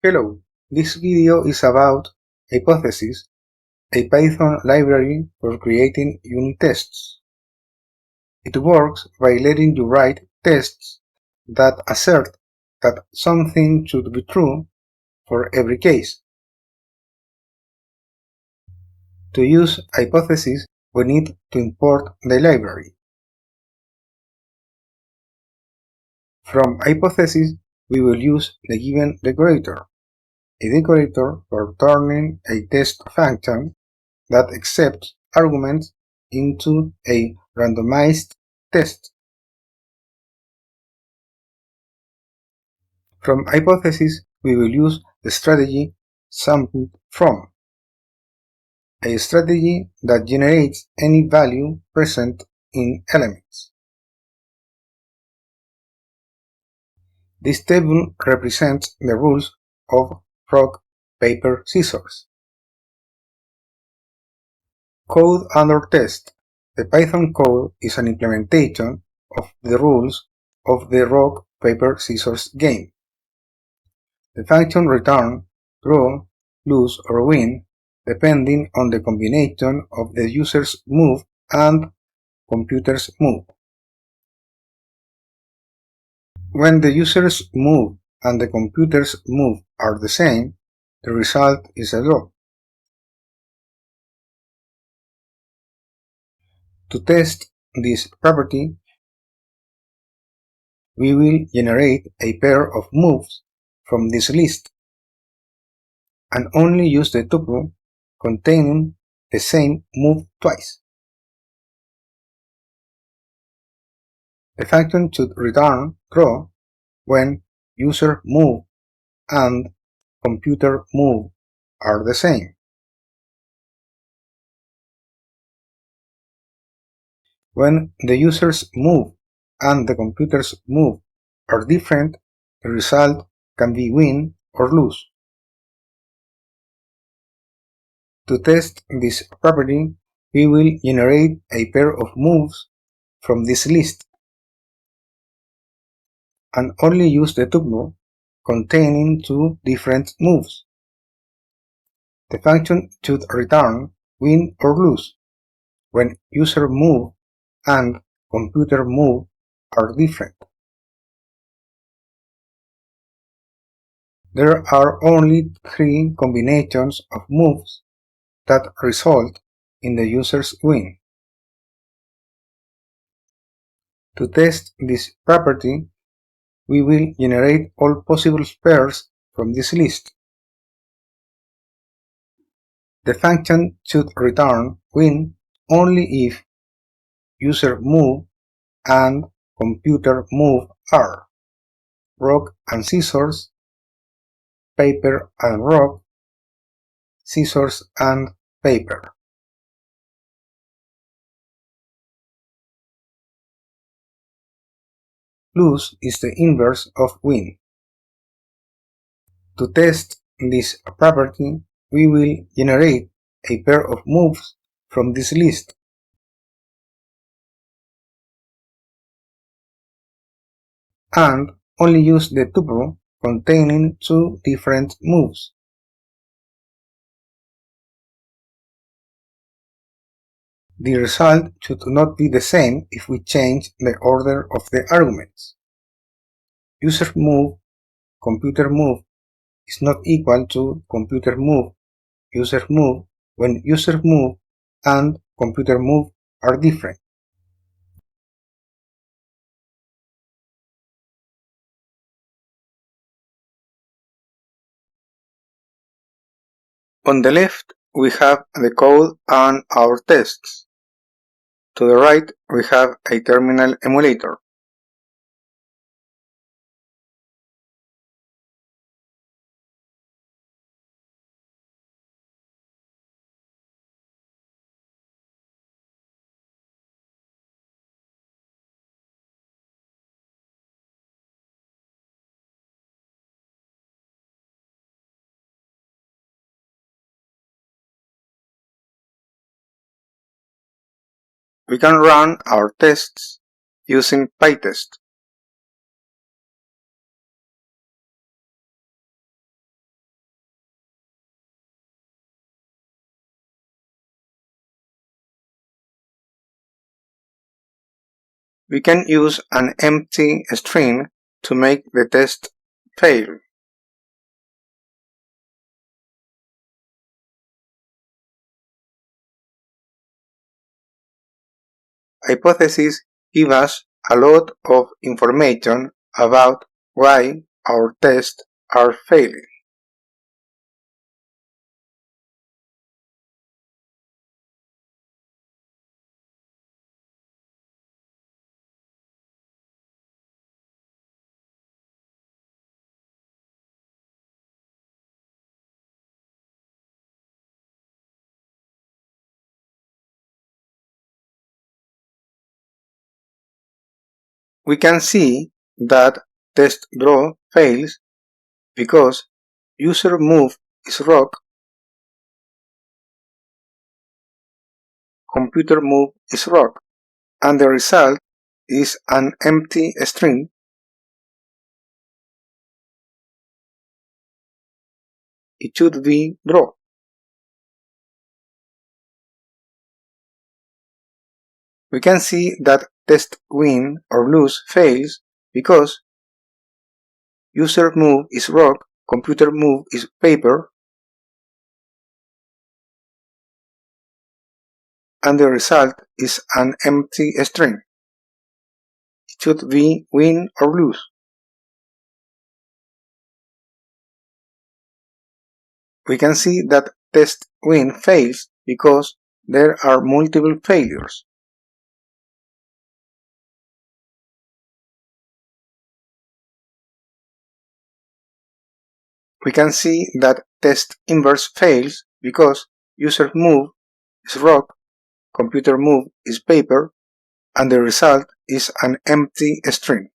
Hello, this video is about Hypothesis, a Python library for creating unit tests. It works by letting you write tests that assert that something should be true for every case. To use Hypothesis, we need to import the library. From Hypothesis, we will use the given decorator, a decorator for turning a test function that accepts arguments into a randomized test. From Hypothesis, we will use the strategy sampled from, a strategy that generates any value present in elements. This table represents the rules of rock, paper, scissors. Code under test. The Python code is an implementation of the rules of the rock, paper, scissors game. The function returns draw, lose, or win depending on the combination of the user's move and computer's move. When the user's move and the computer's move are the same, the result is a draw. To test this property, we will generate a pair of moves from this list and only use the tuple containing the same move twice. The function should return draw when user move and computer move are the same. When the user's move and the computer's move are different, the result can be win or lose. To test this property, we will generate a pair of moves from this list and only use the tuple containing two different moves. The function should return win or lose when user move and computer move are different. There are only three combinations of moves that result in the user's win. To test this property, we will generate all possible pairs from this list. The function should return win only if user move and computer move are rock and scissors, paper and rock, scissors and paper. Lose is the inverse of win. To test this property, we will generate a pair of moves from this list. And only use the tuple containing two different moves. The result should not be the same if we change the order of the arguments. User move, computer move is not equal to computer move, user move when user move and computer move are different. On the left, we have the code and our tests. To the right, we have a terminal emulator. We can run our tests using PyTest. We can use an empty string to make the test fail. Hypotheses give us a lot of information about why our tests are failing. We can see that test draw fails because user move is rock, computer move is rock, and the result is an empty string. It should be draw. We can see that test win or lose fails because user move is rock, computer move is paper, and the result is an empty string. It should be win or lose. We can see that test win fails because there are multiple failures. We can see that test inverse fails because user move is rock, computer move is paper, and the result is an empty string.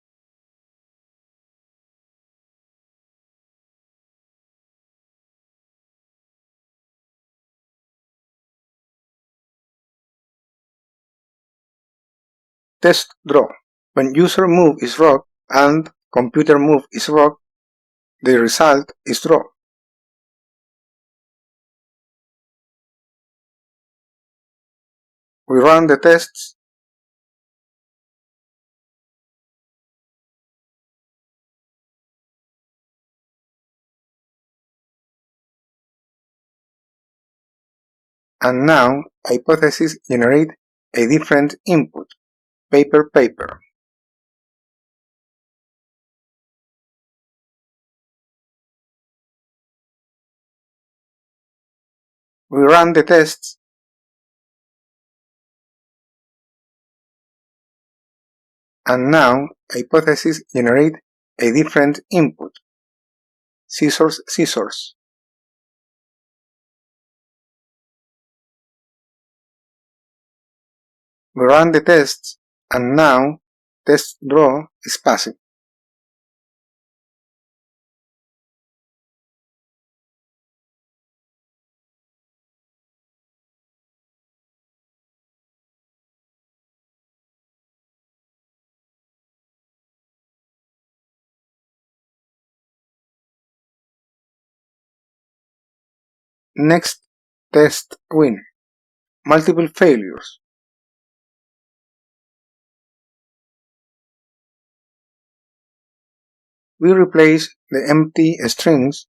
Test draw. When user move is rock and computer move is rock, the result is draw. We run the tests and now hypotheses generate a different input, paper. We run the tests and now hypotheses generate a different input, scissors. We run the tests and now test draw is passing. Next test win. Multiple failures. We replace the empty strings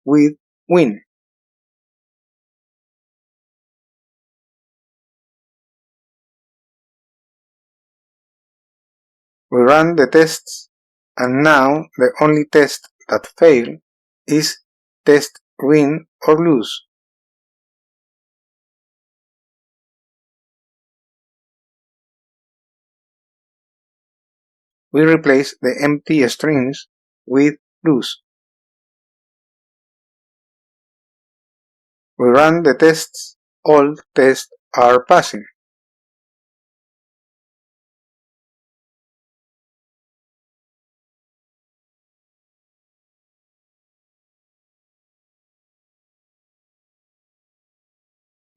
with win. We run the tests and now the only test that fail is test win or lose. We replace the empty strings with lose. We run the tests, all tests are passing.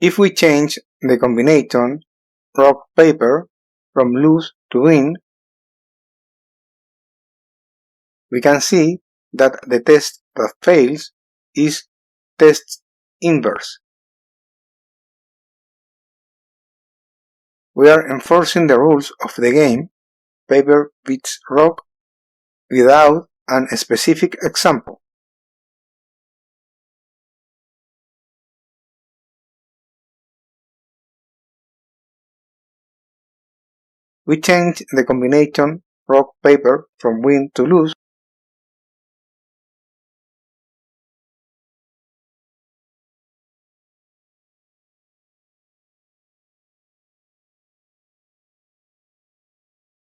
If we change the combination rock paper from lose to win, we can see that the test that fails is test inverse. We are enforcing the rules of the game paper beats rock without a specific example. We change the combination rock paper from win to lose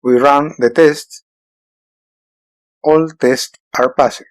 we run the tests, all tests are passed.